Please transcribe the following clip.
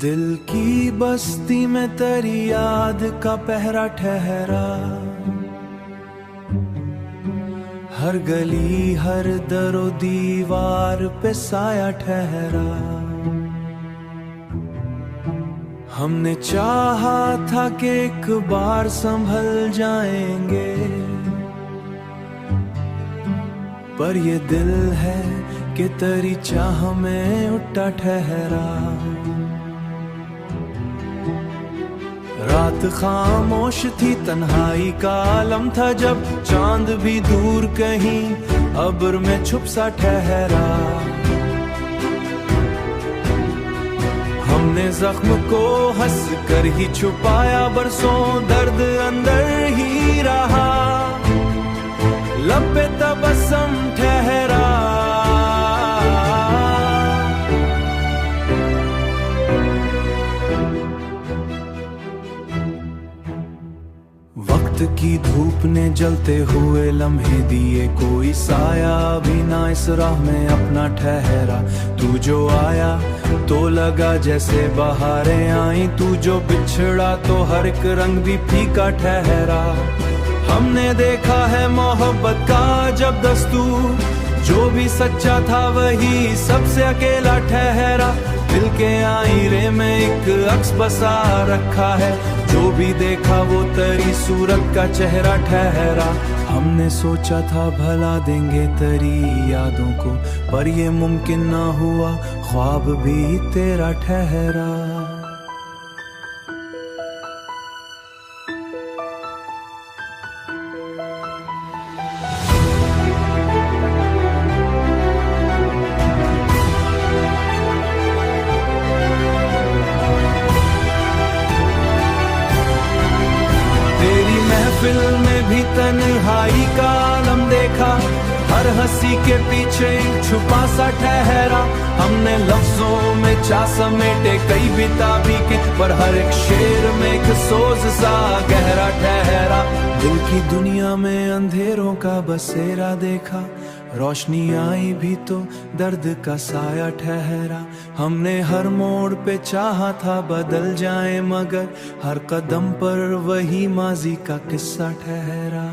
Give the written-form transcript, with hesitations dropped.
दिल की बस्ती में तेरी याद का पहरा ठहरा, हर गली हर दरो दीवार पे साया ठहरा। हमने चाहा था कि एक बार संभल जाएंगे, पर ये दिल है कि तेरी चाह में उठा ठहरा। रात खामोश थी, तन्हाई का आलम था, जब चांद भी दूर कहीं अब्र में छुप सा ठहरा। हमने जख्म को हंस कर ही छुपाया, बरसों दर्द अंदर ही रहा, लब पे तबस्सुम ठहरा। वक्त की धूप ने जलते हुए लम्हे दिए, कोई साया भी ना इस राह में अपना ठहरा। तू जो आया तो लगा जैसे बहारें आई, तू जो बिछड़ा तो हर एक रंग भी फीका ठहरा। हमने देखा है मोहब्बत का जब दस्तूर, जो भी सच्चा था वही सबसे अकेला ठहरा। दिल के आईने में एक अक्स बसा रखा है, जो भी देखा वो तेरी सूरत का चेहरा ठहरा। हमने सोचा था भला देंगे तेरी यादों को, पर ये मुमकिन ना हुआ, ख्वाब भी तेरा ठहरा। फिल्म में भी तन्हाई का आलम देखा, हर हंसी के पीछे छुपा सा ठहरा। हमने लफ्जों में चा समेटे कई बिताबी के, पर हर एक शेर में एक सोज सा गहरा ठहरा। दिल की दुनिया में अंधेरों का बसेरा देखा, रोशनी आई भी तो दर्द का साया ठहरा। हमने हर मोड़ पे चाहा था बदल जाए, मगर हर कदम पर वही माजी का किस्सा ठहरा।